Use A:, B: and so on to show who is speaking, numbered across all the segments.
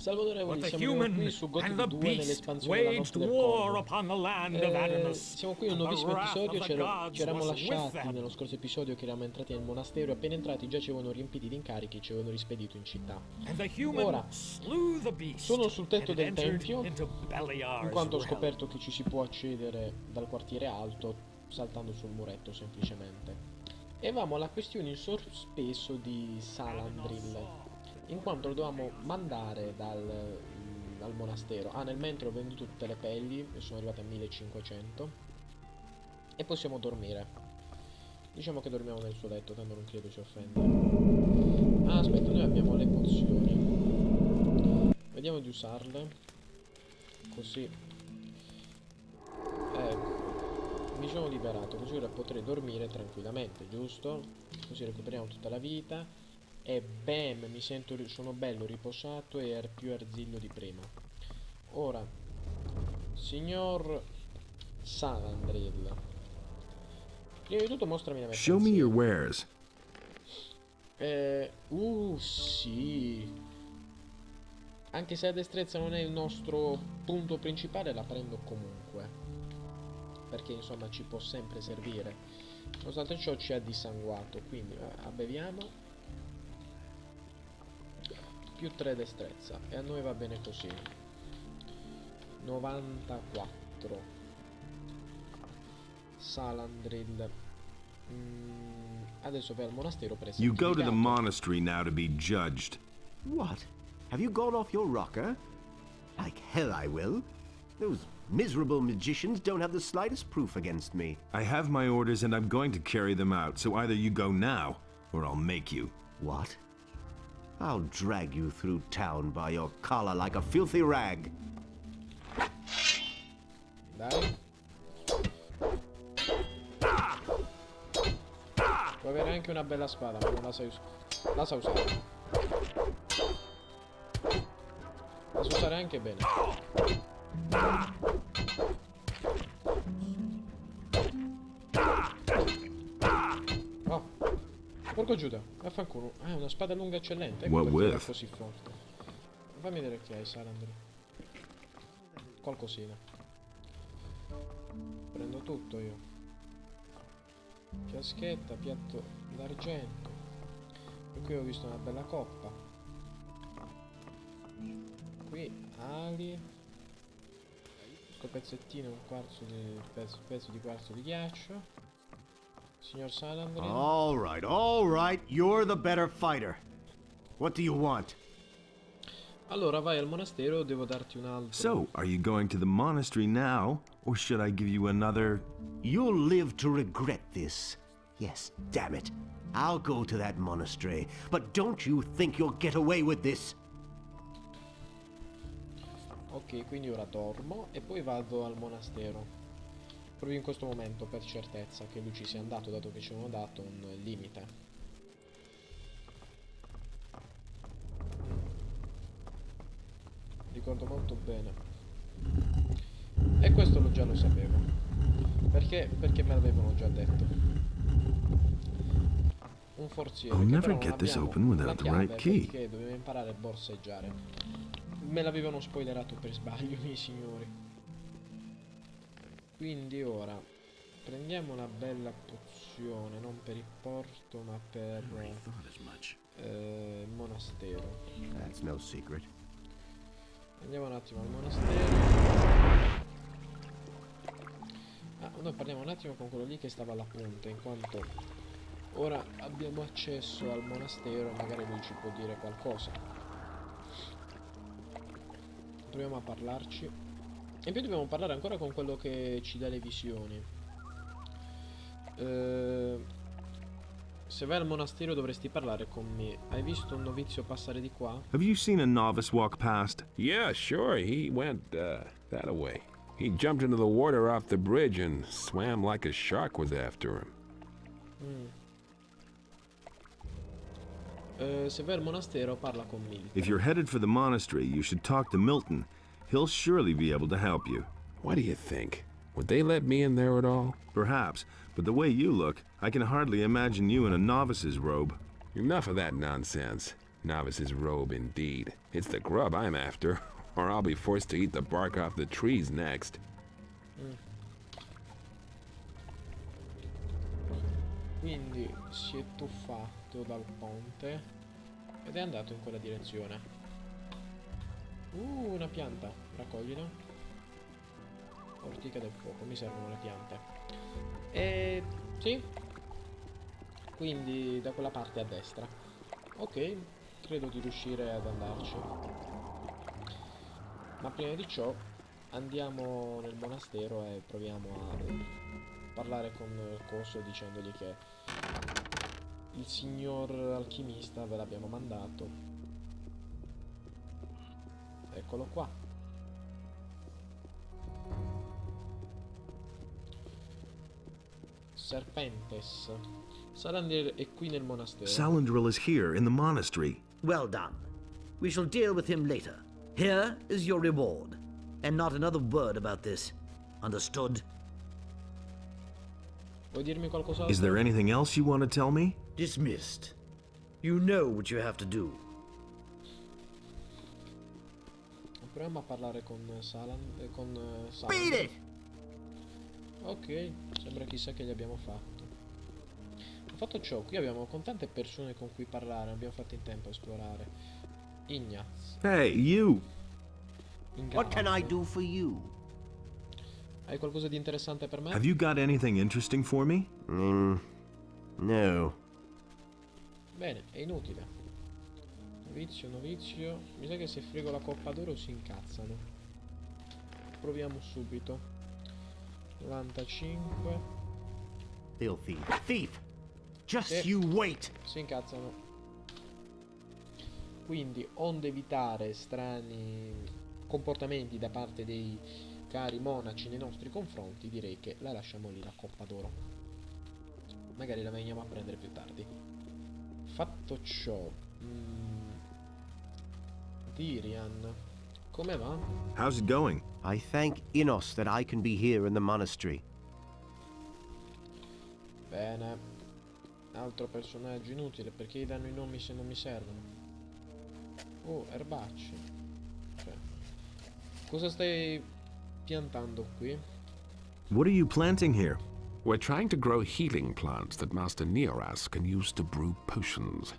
A: Salvatorevoli, siamo qui su Gothic 2 nell'espansione della Notte del Corvo. Siamo qui in un nuovissimo episodio, ci eravamo lasciati nello scorso episodio che eravamo entrati nel monastero e appena entrati già ci avevano riempiti di incarichi, ci avevano rispedito in città. Ora, sono sul tetto del tempio, in quanto ho scoperto che ci si può accedere dal quartiere alto saltando sul muretto semplicemente. E avevamo la questione in sospeso di Salandril, in quanto lo dovevamo mandare dal monastero. Nel mentre ho venduto tutte le pelli e sono arrivate a 1500 e possiamo dormire. Diciamo che dormiamo nel suo letto, tanto non credo ci offenda. Aspetta, noi abbiamo le pozioni, vediamo di usarle così. Ecco, mi sono liberato, così ora potrei dormire tranquillamente, giusto? Così recuperiamo tutta la vita. E bam, mi sento, sono bello riposato e più arziglio di prima. Ora, signor Salandril, prima di tutto mostrami la mercanzia.
B: Show me your wares.
A: Sì. Anche se la destrezza non è il nostro punto principale, la prendo comunque, perché insomma ci può sempre servire. Nonostante ciò ci ha dissanguato, quindi beviamo. Più 3 destrezza e a noi va bene così. 94 Salandril. Adesso vai al monastero per essere
B: You go to the
A: giudicato.
B: monastery now to be judged.
C: What? Have you gone off your rocker? Like hell I will. Those miserable magicians don't have the slightest proof against me.
B: I have my orders and I'm going to carry them out, so either you go now, or I'll make you.
C: What? I'll drag you through town by your collar like a filthy rag.
A: Dai. Puoi avere anche una bella spada, ma non la sai usare. La sa usare. La sa usare anche bene. Oh, porco Giuda, vaffanculo. È una spada lunga eccellente. Ecco perché è così forte. Fammi vedere che hai, Salandri. Qualcosina. Prendo tutto io. Fiaschetta, piatto d'argento. E qui ho visto una bella coppa. Qui ali. Pezzettino, un quarzo di pezzo di quarzo di ghiaccio. Signor Salandri.
C: All right. You're the better fighter. What do you want?
A: Allora vai al monastero, devo darti un altro.
B: So, are you going to the monastery now, or should I give you another?
C: You'll live to regret this. Yes, damn it. I'll go to that monastery, but don't you think you'll get away with this?
A: Ok, quindi ora dormo e poi vado al monastero. Proprio in questo momento, per certezza, che lui ci sia andato, dato che ci hanno dato un limite. Ricordo molto bene. E questo già lo sapevo. Perché me l'avevano già detto. Un forziere.
B: I'll
A: che
B: never
A: però non
B: get this
A: abbiamo
B: open without
A: la
B: the
A: chiave,
B: right key.
A: perché dobbiamo imparare a borseggiare. Me l'avevano spoilerato per sbaglio, miei signori. Quindi ora prendiamo una bella pozione, non per il porto ma per il monastero.
C: That's no secret.
A: Andiamo un attimo al monastero. Noi parliamo un attimo con quello lì che stava alla punta, in quanto ora abbiamo accesso al monastero, magari lui ci può dire qualcosa. Proviamo a parlarci. E in più dobbiamo parlare ancora con quello che ci dà le visioni. Se vai al monastero dovresti parlare con me. Hai visto un novizio passare di qua?
B: Have you seen a novice walk past?
D: Yeah, sure. He went, that away. He jumped into the water off the bridge and swam like a shark was after him.
A: Se vai al monastero parla con Milton.
B: If you're headed for the monastery, you should talk to Milton. He'll surely be able to help you.
D: What do you think? Would they let me in there at all?
B: Perhaps, but the way you look, I can hardly imagine you in a novice's robe.
D: Enough of that nonsense. Novice's robe, indeed. It's the grub I'm after, or I'll be forced to eat the bark off the trees next.
A: Quindi si è tuffato dal ponte ed è andato in quella direzione. Una pianta, raccoglila. Ortica del fuoco, mi servono le piante. E sì. Quindi da quella parte a destra. Ok, credo di riuscire ad andarci. Ma prima di ciò andiamo nel monastero e proviamo a parlare con il Coso dicendogli che il signor alchimista ve l'abbiamo mandato. Eccolo qua. Serpentes. Salandril è qui nel monastero.
B: Salandril is here in the monastery.
E: Well done. We shall deal with him later. Here is your reward. And not another word about this. Understood?
A: Vuoi dirmi qualcos'altro?
B: Is there anything else you want to tell me?
E: Dismissed. You know what you have to do.
A: Proviamo a parlare con Salandril.
E: Beat it!
A: Ok, sembra chissà che gli abbiamo fatto. Fatto ciò, qui abbiamo con tante persone con cui parlare, abbiamo fatto in tempo a esplorare. Ignaz.
B: Hey, you!
C: What can I do for you?
A: Hai qualcosa di interessante per me?
B: Have you got anything interesting for me?
C: No.
A: Bene, è inutile. Novizio, novizio. Mi sa che se frego la coppa d'oro si incazzano. Proviamo subito. 95.
C: Filthy thief! Just
A: Sì.
C: you wait!
A: Si incazzano. Quindi, onde evitare strani comportamenti da parte dei cari monaci nei nostri confronti, direi che la lasciamo lì la coppa d'oro. Magari la veniamo a prendere più tardi. Fatto ciò, Dirian, come va?
B: How's it going?
C: I thank Innos that I can be here in the monastery.
A: Bene. Altro personaggio inutile, perché gli danno i nomi se non mi servono. Oh, erbacce. Cioè, cosa stai piantando qui?
B: What are you planting here?
D: We're trying to grow healing plants that Master Neoras can use to brew potions.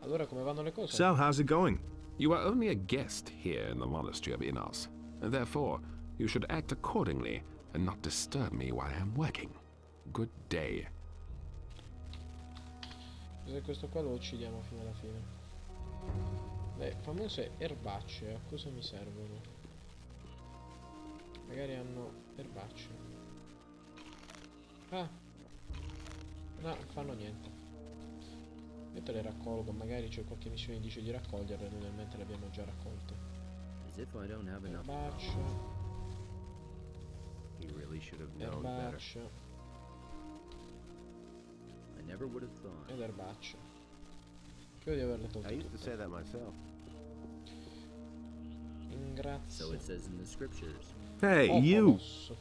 A: Allora come vanno le cose?
B: So, how's it going?
D: You are only a guest here in the monastery of Innos, and therefore you should act accordingly and not disturb me while I am working. Good day.
A: Se questo qua lo uccidiamo fino alla fine. Le famose erbacce, a cosa mi servono? Magari hanno erbacce. Ah! No, non fanno niente. Io te le raccolgo, magari c'è qualche missione che dice di raccoglierle, noi mentre le abbiamo già raccolte. Erbacce.
C: He really should have known better.
A: Erbacce. Ed erbacce. Credo di averle tolte
C: I used to
A: tutte.
C: say that myself.
A: Ringrazio.
B: Hey,
A: Oh,
B: you!
A: colosso.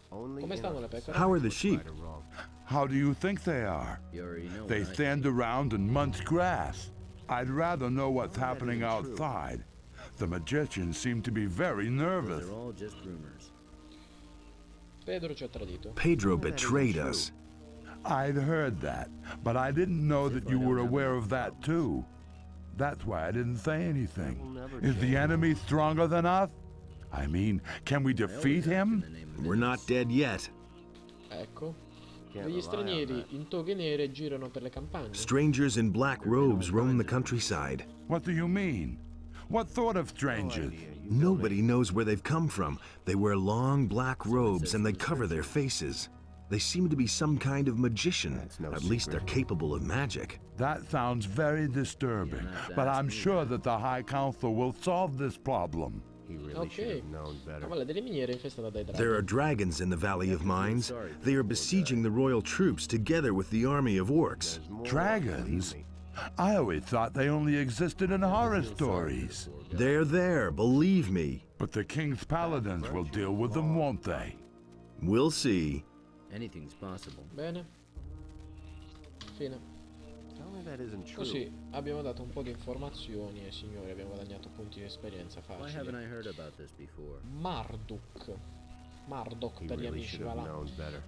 C: Only
A: Come stanno le
C: Innos
A: pecore?
B: How are the sheep?
C: right or wrong.
F: How do you think they are? They stand around and munch grass. I'd rather know what's happening outside. The magicians seem to be very nervous.
A: Pedro ci ha tradito.
B: Pedro betrayed us.
F: I'd heard that, but I didn't know that you were aware of that too. That's why I didn't say anything. Is the enemy stronger than us? I mean, can we defeat him?
B: We're not dead yet.
A: Ecco.
C: Can't
A: Degli
C: rely on
A: stranieri
C: that.
A: in toghe nere girano per le campagne.
B: Strangers in black robes roam the countryside.
F: What do you mean? What sort of
C: No
F: strangers?
C: idea. You
B: Nobody knows where they've come from. They wear long black robes and they cover their faces. They seem to be some kind of magician.
C: That's no
B: At least they're
C: secret.
B: capable of magic.
F: That sounds very disturbing, but I'm sure that the High Council will solve this problem.
C: He really should
A: Ok.
C: have known
A: La
C: better.
A: valle delle miniere è infestata dai draghi.
B: There are dragons in the Valley of Mines. They are besieging the royal troops together with the army of orcs.
C: There's more,
F: Dragons?
C: believe me.
F: I always thought they only existed in horror stories.
B: They're there, believe me.
F: But the king's paladins will deal with them, won't they?
B: We'll see.
E: Anything's possible.
A: Bene. Fine.
C: Tell me that isn't true.
A: Così abbiamo dato un po' di informazioni ai signori, abbiamo guadagnato punti di esperienza
E: Why haven't
A: facili.
E: I heard about this before?
A: Marduk
C: He
A: per gli
C: really
A: amici,
C: should
A: va
C: have
A: là.
C: known better.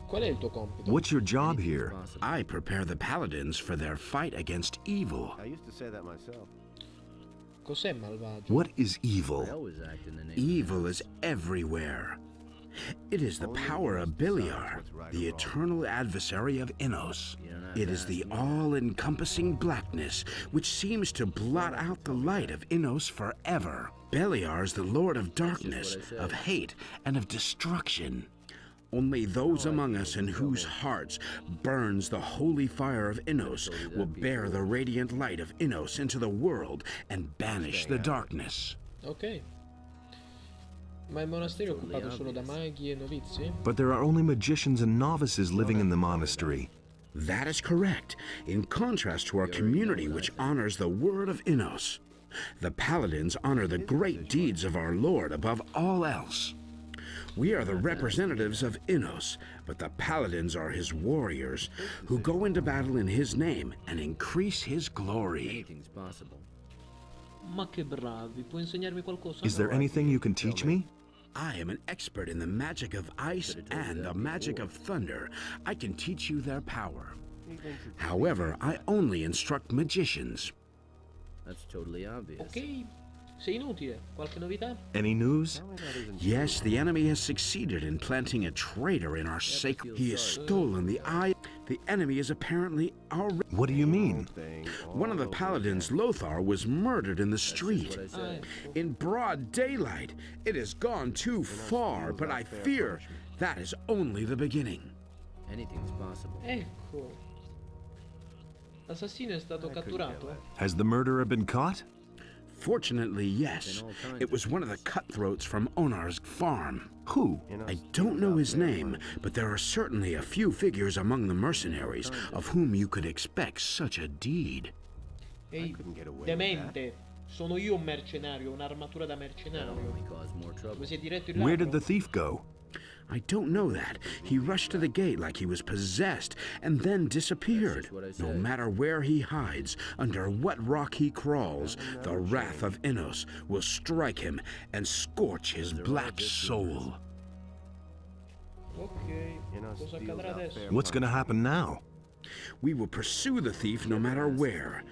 A: Qual è il tuo compito?
B: What's your job
E: Anything's
B: here?
E: possible.
G: I prepare the paladins for their fight against evil.
C: I used to say that myself.
A: Cos'è malvagio?
B: What is
E: I
B: evil?
E: always act in the name
G: Evil is everywhere. It is the power of Beliar, the eternal adversary of Innos.
E: You don't have
G: It
E: to
G: is
E: ask
G: the
E: me.
G: all-encompassing blackness which seems to blot out the light of Innos forever. Beliar is the lord of darkness,
E: what I said.
G: of hate, and of destruction. Only those among us in whose hearts burns the holy fire of Innos will bear the radiant light of Innos into the world and banish the darkness.
A: Ok. Ma il monastero è occupato solo da maghi e novizi?
B: But there are only magicians and novices living in the monastery.
G: That is correct, in contrast to our community which honors the word of Innos. The paladins honor the great deeds of our Lord above all else. We are the representatives of Innos, but the paladins are his warriors, who go into battle in his name and increase his glory.
E: Anything's possible.
A: Ma che bravi, puoi insegnarmi qualcosa?
B: Is there anything you can teach me?
G: I am an expert in the magic of ice and the magic of thunder. I can teach you their power. However, I only instruct magicians.
E: That's totally obvious.
A: Ok. Sei inutile. Qualche novità?
B: Any news?
C: Tell me that isn't
G: Yes, the enemy has succeeded in planting a traitor in our sacred. He has stolen the eye. The enemy is apparently already.
B: What do you mean?
C: thing.
G: One of the paladins, Lothar, was murdered in the street.
E: What I said.
G: In broad daylight. It has gone too far, but I fear that is only the beginning.
E: Anything's possible.
A: Ecco. L'assassino è stato catturato?
B: Has the murderer been caught?
G: Fortunately, yes. It was one of the cutthroats from Onar's farm.
B: Who?
G: I don't know his name, but there are certainly a few figures among the mercenaries of whom you could expect such a deed.
A: Ehi,
C: couldn't get away with
A: demente. Sono io un mercenario, un'armatura da
E: That'll
A: mercenario.
E: only cause more trouble.
A: Come si è diretto il
B: Where
A: ladro?
B: did the thief go?
G: I don't know that. He rushed to the gate like he was possessed and then disappeared.
E: That's just what I
G: No
E: said.
G: matter where he hides, under what rock he crawls, the wrath of Innos will strike him and scorch his black soul.
A: Ok. Cosa accadrà adesso?
B: What's gonna happen now?
G: We will pursue the thief no matter where.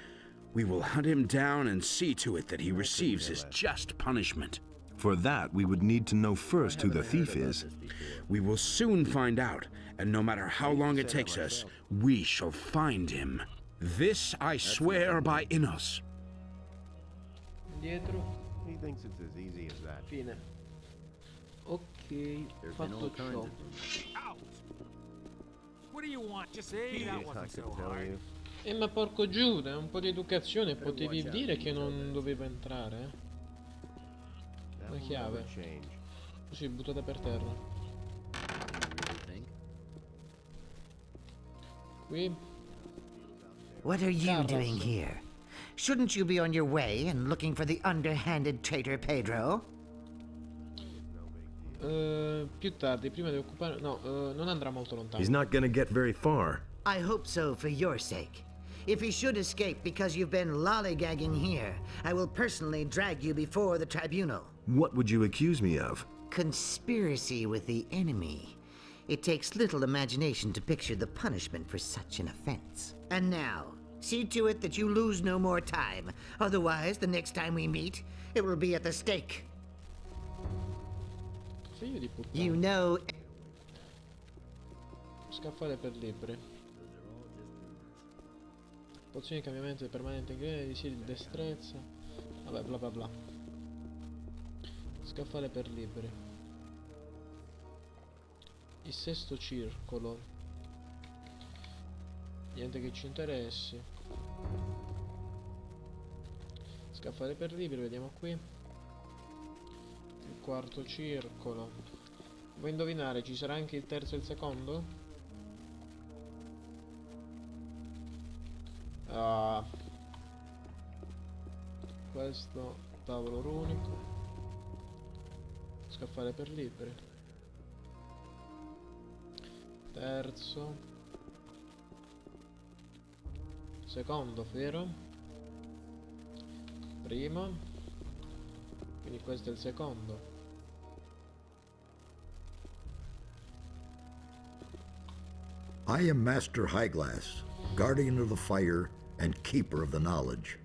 G: We will hunt him down and see to it that he receives his just punishment.
B: For that, we would need to know first who the thief is.
G: We will soon find out, and no matter how long it takes us, we shall find him. This I swear by Innos.
A: Dietro.
C: He thinks it's as easy as that.
A: Fine. Ok,
E: There've been all
A: fatto
E: kinds
A: ciò.
E: of them.
H: Ouch! What do you want? Just say that
C: I
H: wasn't
C: could
H: so
C: tell
H: hard.
C: you.
A: Ma porco Giuda, un po' di educazione, potevi dire che non doveva entrare, eh?
C: That
A: La
C: will
A: chiave.
C: never change.
A: Così, buttata per terra.
E: You think?
A: Qui.
I: What are you
A: Carras.
I: doing here? Shouldn't you be on your way and looking for the underhanded traitor Pedro?
A: Più tardi, prima di occupare... No, non andrà molto lontano.
B: He's not gonna get very far.
I: I hope so for your sake. If he should escape because you've been lollygagging here, I will personally drag you before the tribunal.
B: What would you accuse me of?
I: Conspiracy with the enemy. It takes little imagination to picture the punishment for such an offense. And now, see to it that you lose no more time. Otherwise, the next time we meet, it will be at the stake.
A: Figlio di puttana.
I: You know...
A: Scaffale per libri. Pozioni di cambiamento permanente ingredienti, sì, di destrezza. Vabbè, bla bla bla. Scaffale per libri. Il sesto circolo. Niente che ci interessi. Scaffale per libri, vediamo qui. Il quarto circolo. Vuoi indovinare, ci sarà anche il terzo e il secondo? Ah. Questo tavolo runico. Scaffale per libri. Terzo. Secondo, vero? Primo. Quindi questo è il secondo.
J: I am Master Highglass, guardian of the fire and keeper of the knowledge.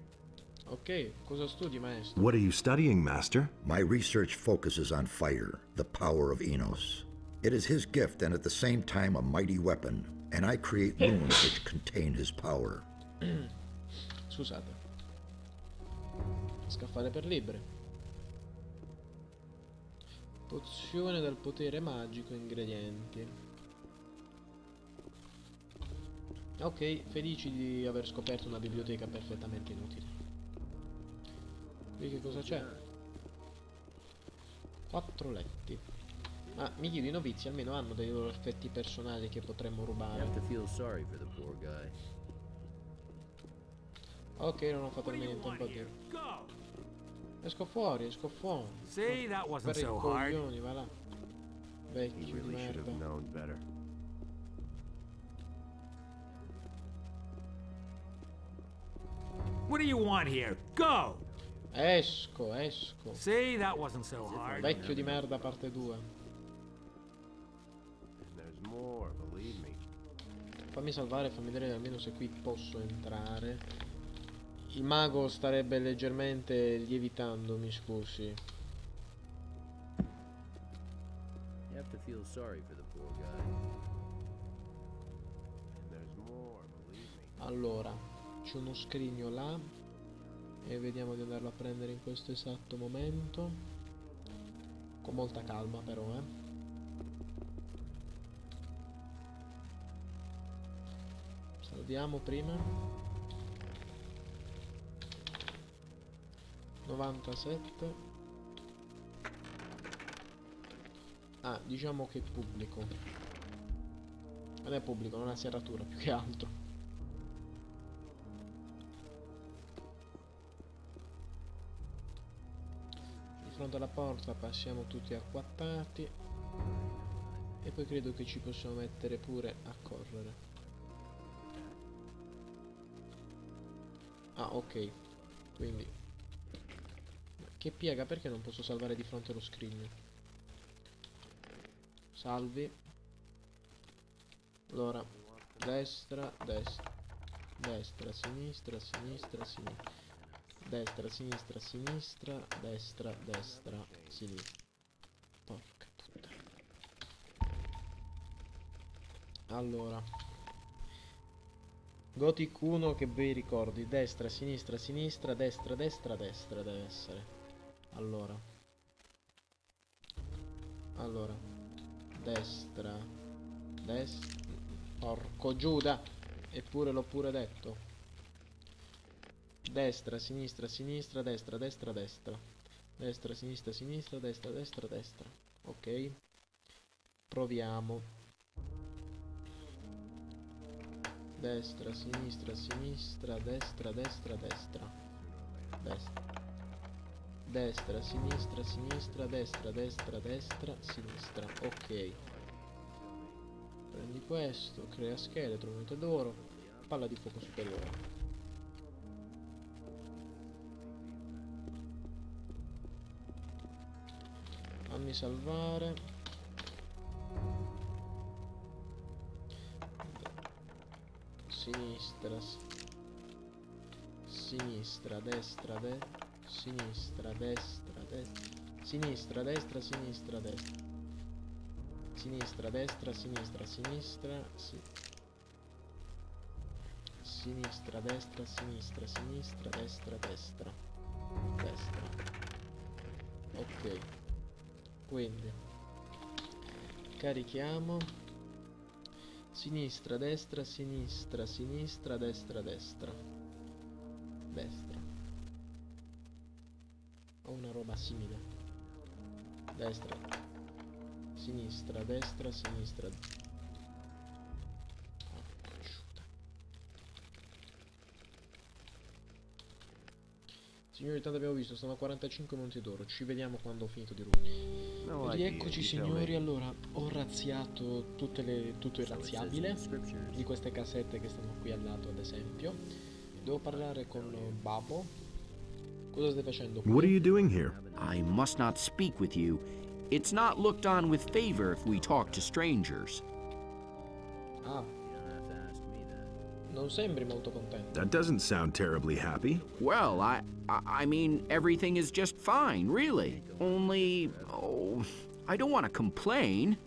A: Ok, cosa studi, maestro?
B: What are you studying, Master?
J: My research focuses on fire, the power of Enos. It is his gift and at the same time a mighty weapon, and I create runes which contain his power.
A: Scusate. Scaffale per libri. Pozione del potere magico, ingredienti. Ok, felici di aver scoperto una biblioteca perfettamente inutile. Qui che cosa c'è? 4 letti. Ma mi chiedo, i novizi almeno hanno dei loro effetti personali che potremmo rubare. Ok, non ho fatto nemmeno in tempo a dire. Esco fuori, esco fuori.
H: See, that wasn't
A: Per i
H: so hard.
A: coglioni, va là. Vecchio di merda.
H: What do you want here? Go!
A: Esco, esco.
H: See, that wasn't so hard.
A: Vecchio di merda parte 2. Fammi salvare, fammi vedere almeno se qui posso entrare. Il mago starebbe leggermente lievitando, mi scusi. Allora, c'è uno scrigno là e vediamo di andarlo a prendere in questo esatto momento. Con molta calma però, Salviamo prima. 97. Ah, diciamo che è pubblico. Non è pubblico, non ha serratura più che altro. Di fronte alla porta passiamo tutti acquattati. E poi credo che ci possiamo mettere pure a correre. Ah, ok. Quindi che piega, perché non posso salvare di fronte allo scrigno? Salvi. Allora, destra, destra, destra, sinistra, sinistra, sinistra, destra, sinistra, sinistra, destra, destra, sinistra. Porca puttana. Allora, Gothic 1 che bei ricordi. Destra, sinistra, sinistra, destra, destra, destra deve essere. Allora, destra, destra, porco Giuda, eppure l'ho pure detto. Destra, sinistra, sinistra, destra, destra, destra, destra, sinistra, sinistra, destra, destra, destra. Ok, proviamo. Destra, sinistra, sinistra, destra, destra, destra, destra. Destra, sinistra, sinistra, destra, destra, destra, sinistra. Ok. Prendi questo, crea scheletro, monete d'oro, palla di fuoco superiore. Fammi salvare. Sinistra, sinistra, destra, destra. Sinistra, destra, destra, sinistra, destra, sinistra, destra, sinistra, destra, sinistra, sinistra, sinistra, destra, sinistra, sinistra, destra, destra, destra. Ok, quindi carichiamo. Sinistra, destra, sinistra, sinistra, destra, destra, destra. O una roba simile. Destra, sinistra, destra, sinistra. Oh, Signori, tanto abbiamo visto, stanno a 45 monti d'oro. Ci vediamo quando ho finito di rubbare. Rieccoci signori, allora ho razziato tutto il razziabile di queste casette che stanno qui al lato, ad esempio. Devo parlare con Babbo. Cosa stai facendo qui?
B: What are you doing here?
K: I must not speak with you. It's not looked on with favor if we talk to strangers.
A: Ah. Non sembri molto contento.
B: That doesn't sound terribly happy.
K: Well, I mean, everything is just fine, really. Only, I don't want to complain.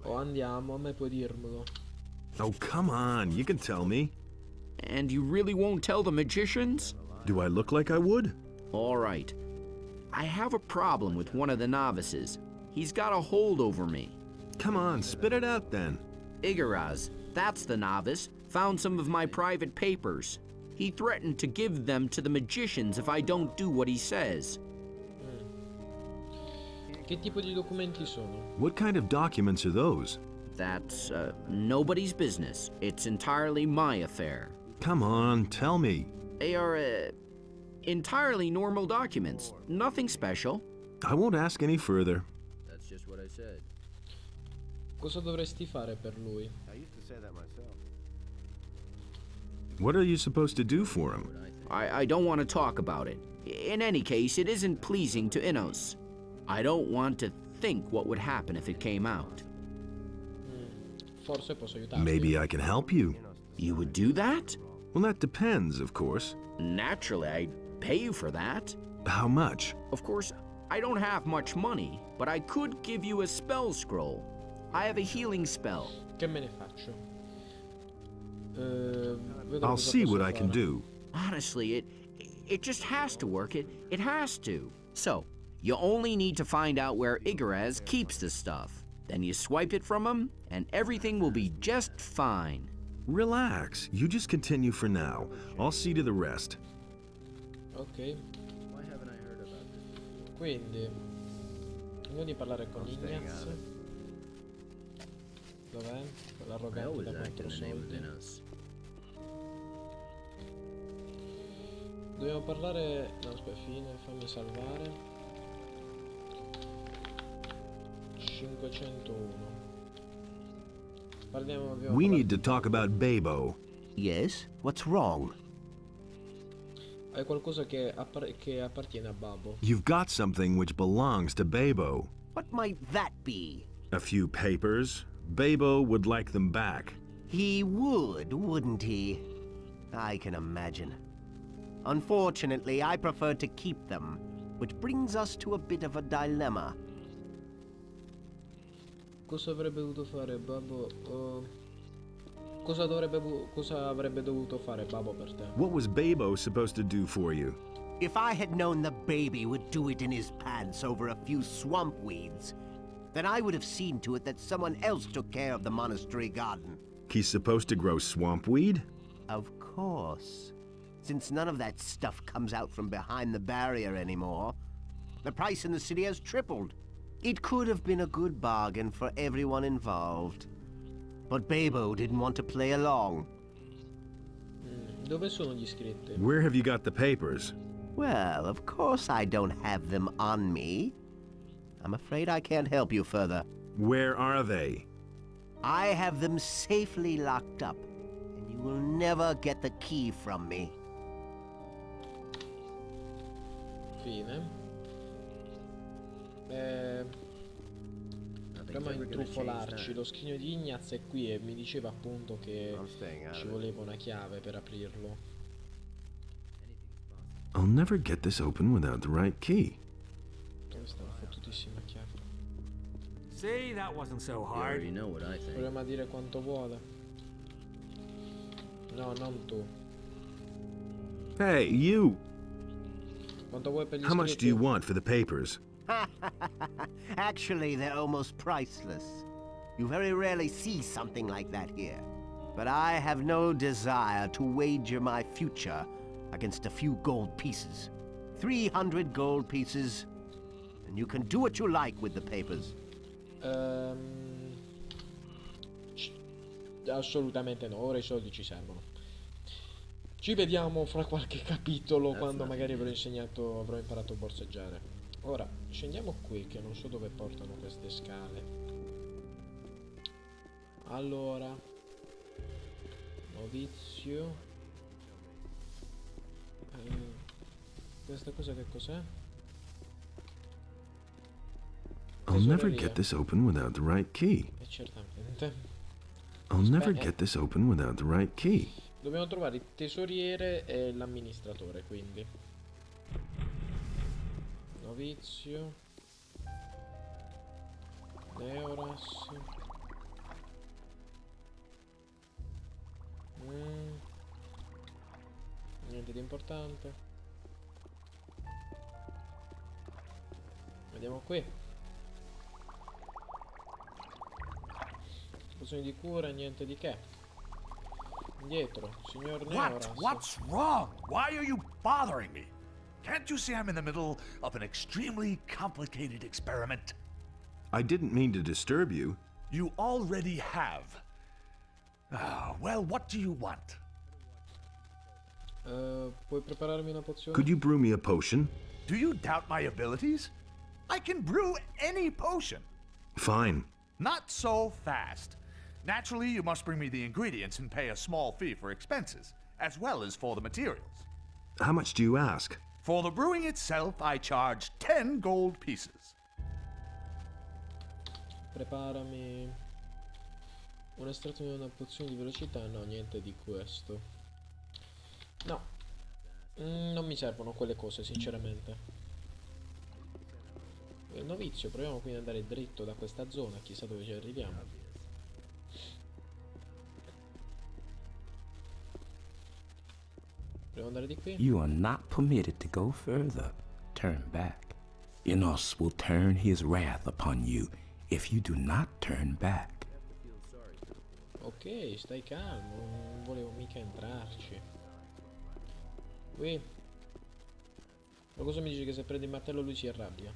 A: Oh, andiamo, a me puoi dirmelo.
B: Oh, come on, you can tell me.
K: And you really won't tell the magicians?
B: Do I look like I would?
K: All right. I have a problem with one of the novices. He's got a hold over me.
B: Come on, spit it out then.
K: Igaraz, that's the novice, found some of my private papers. He threatened to give them to the magicians if I don't do what he says.
A: Che tipo di documenti sono?
B: What kind of documents are those?
K: That's nobody's business. It's entirely my affair.
B: Come on, tell me.
K: They are entirely normal documents. Nothing special.
B: I won't ask any further.
E: That's just what I said.
A: Cosa dovresti fare per lui?
C: I used to say that myself.
B: What are you supposed to do for him?
K: I don't want to talk about it. In any case, it isn't pleasing to Innos. I don't want to think what would happen if it came out.
A: Forse posso aiutarti.
B: Maybe I can help you.
K: You would do that?
B: Well, that depends, of course.
K: Naturally, I'd pay you for that.
B: How much?
K: Of course, I don't have much money, but I could give you a spell scroll. I have a healing spell.
A: Che me ne faccio? Vedo
B: I'll
A: cosa
B: see
A: posso
B: what I can
A: fare.
B: do.
K: Honestly, it just has to work. It has to. So, you only need to find out where Igaraz keeps the stuff. Then you swipe it from him, and everything will be just fine.
B: Relax. You just continue for now. I'll see to the rest.
A: Ok. Quindi andiamo di parlare con Ignaz. Dov'è? Quell'arrogante da 4 soldi. Dobbiamo parlare. No, aspetta, fine, fammi salvare. 501. Parliamo.
B: We need to talk about Babo.
C: Yes? What's wrong?
A: Hai qualcosa che appartiene a Babbo.
B: You've got something which belongs to Babo.
C: What might that be?
B: A few papers. Babo would like them back.
C: He would, wouldn't he? I can imagine. Unfortunately, I prefer to keep them, which brings us to a bit of a dilemma.
A: Cosa avrebbe dovuto fare Babbo? Cosa avrebbe dovuto fare Babbo per te?
B: What was Babo supposed to do for you?
C: If I had known the baby would do it in his pants over a few swamp weeds, then I would have seen to it that someone else took care of the monastery garden.
B: He's supposed to grow swamp weed?
C: Of course. Since none of that stuff comes out from behind the barrier anymore, the price in the city has tripled. It could have been a good bargain for everyone involved. But Babo didn't want to play along.
A: Dove sono gli scritti?
B: Where have you got the papers?
C: Well, of course I don't have them on me. I'm afraid I can't help you further.
B: Where are they?
C: I have them safely locked up, and you will never get the key from me.
A: Fine. Proviamo a intrufolarci. Lo scrigno di Ignaz è qui e mi diceva appunto che ci voleva una chiave per aprirlo.
B: I'll never get this open without the right key.
A: Questa è una fottutissima chiave.
H: See, that wasn't so hard.
E: You know what I think.
A: Proviamo a dire quanto vuole. No, non tu.
B: Hey, you!
A: Quanto vuoi per gli
B: How much do you
A: scritti?
B: want for the papers?
C: Actually, they're almost priceless. You very rarely see something like that here. But I have no desire to wager my future against a few gold pieces. 300 gold pieces, and you can do what you like with the papers.
A: Assolutamente no, ora i soldi ci servono. Ci vediamo fra qualche capitolo quando magari avrò imparato a borseggiare. Ora, scendiamo qui che non so dove portano queste scale. Allora, novizio. Questa cosa che cos'è?
B: I'll never get this open without the right key.
A: Certamente.
B: I'll never get this open without the right key.
A: Dobbiamo trovare il tesoriere e l'amministratore, quindi. Novizio. Neoras. Niente di importante. Vediamo qui. Pozioni di cura, niente di che. Indietro, signor Neoras.
L: What's wrong? Why are you bothering me? Can't you see I'm in the middle of an extremely complicated experiment?
B: I didn't mean to disturb you.
L: You already have. Well, what do you want?
A: Puoi prepararmi una pozione?
B: Could you brew me a potion?
L: Do you doubt my abilities? I can brew any potion.
B: Fine.
L: Not so fast. Naturally, you must bring me the ingredients and pay a small fee for expenses, as well as for the materials.
B: How much do you ask?
L: For the brewing itself, I charge 10 gold pieces.
A: Preparami un estratto di una pozione di velocità. No, niente di questo. No, non mi servono quelle cose, sinceramente. Il novizio, proviamo quindi ad andare dritto da questa zona, chissà dove ci arriviamo. Proviamo ad andare di qui.
M: You are not permitted to go further. Turn back. Inos will turn his wrath upon you if you do not turn back.
A: Ok, stai calmo, non volevo mica entrarci. Qui. Ma cosa mi dici che se prendi il martello lui si arrabbia?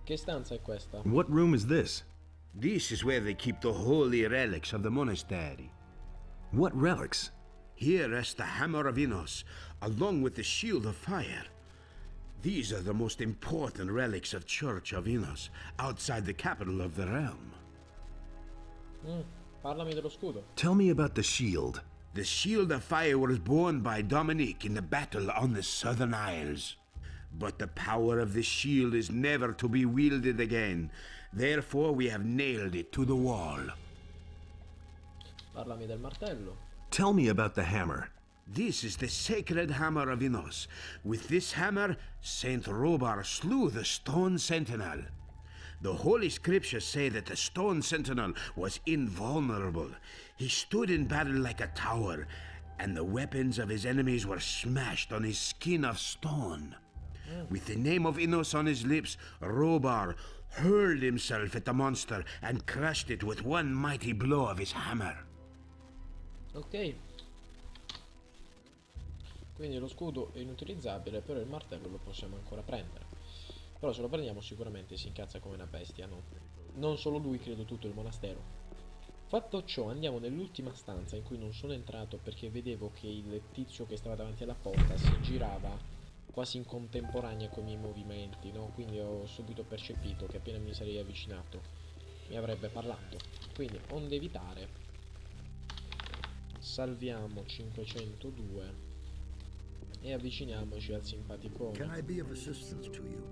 A: Che stanza è questa?
B: What room is this?
G: This is where they keep the holy relics of the monastery.
B: What relics?
G: Here rests the hammer of Inos, along with the shield of fire. These are the most important relics of Church of Inos, outside the capital of the realm.
A: Parlami dello scudo.
B: Tell me about the shield.
G: The shield of fire was borne by Dominique in the battle on the Southern Isles. But the power of the shield is never to be wielded again. Therefore we have nailed it to the wall.
A: Parlami del martello.
B: Tell me about the hammer.
G: This is the sacred hammer of Inos. With this hammer, Saint Robar slew the stone sentinel. The holy scriptures say that the stone sentinel was invulnerable. He stood in battle like a tower, and the weapons of his enemies were smashed on his skin of stone. With the name of Inos on his lips, Robar hurled himself at the monster and crushed it with one mighty blow of his hammer.
A: Ok. Quindi lo scudo è inutilizzabile, però il martello lo possiamo ancora prendere. Però se lo prendiamo sicuramente si incazza come una bestia, no? Non solo lui, credo tutto il monastero. Fatto ciò, andiamo nell'ultima stanza in cui non sono entrato perché vedevo che il tizio che stava davanti alla porta si girava quasi in contemporanea con i miei movimenti, no? Quindi ho subito percepito che appena mi sarei avvicinato mi avrebbe parlato. Quindi, onde evitare, salviamo 502 e avviciniamoci al simpaticone.
J: Can I be of assistance to you?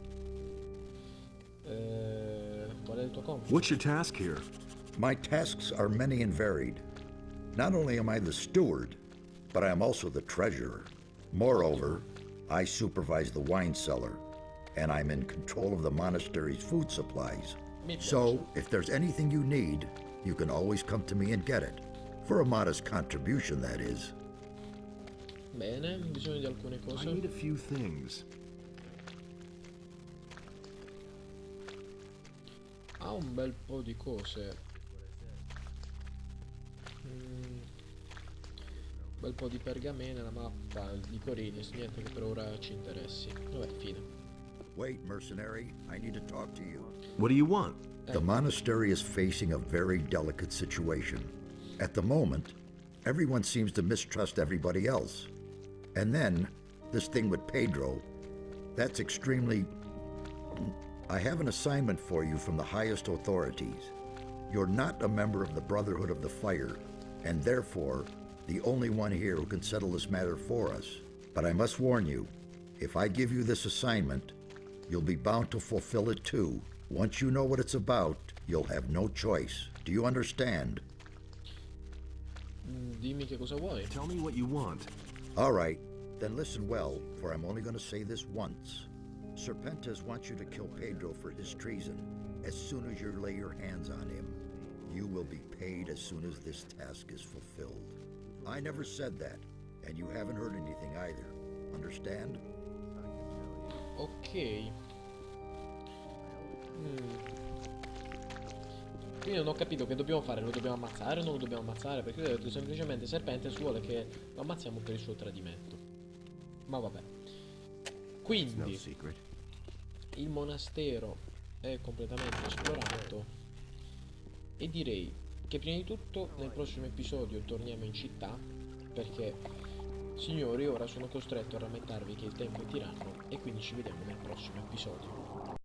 A: Qual è il tuo compito?
B: What's your task here?
J: My tasks are many and varied. Not only am I the steward, but I am also the treasurer. Moreover, I supervise the wine cellar, and I'm in control of the monastery's food supplies. So, if there's anything you need, you can always come to me and get it. For a modest contribution, that is.
A: Bene, bisogno di alcune cose.
B: I need a few things.
A: Ha un bel po' di cose. Un bel po' di pergamene, la mappa di Kormaris, niente che per ora ci interessi. Vabbè, fine.
J: Wait, mercenary, I need to talk to you.
B: What do you want?
J: The monastery is facing a very delicate situation. At the moment, everyone seems to mistrust everybody else. And then, this thing with Pedro, that's extremely... I have an assignment for you from the highest authorities. You're not a member of the Brotherhood of the Fire, and therefore, the only one here who can settle this matter for us. But I must warn you, if I give you this assignment, you'll be bound to fulfill it too. Once you know what it's about, you'll have no choice. Do you understand?
A: Dimmi che cosa vuoi.
B: Tell me what you want.
J: All right, then listen well, for I'm only going to say this once. Serpentis wants you to kill Pedro for his treason. As soon as you lay your hands on him, you will be paid as soon as this task is fulfilled. I never said that, and you haven't heard anything either. Understand?
A: Ok. Quindi non ho capito che dobbiamo fare. Lo dobbiamo ammazzare o non lo dobbiamo ammazzare? Perché io ho detto semplicemente Serpentes vuole che lo ammazziamo per il suo tradimento. Ma vabbè. Quindi il monastero è completamente esplorato. E direi che prima di tutto nel prossimo episodio torniamo in città, perché signori ora sono costretto a rammentarvi che il tempo è tiranno, e quindi ci vediamo nel prossimo episodio.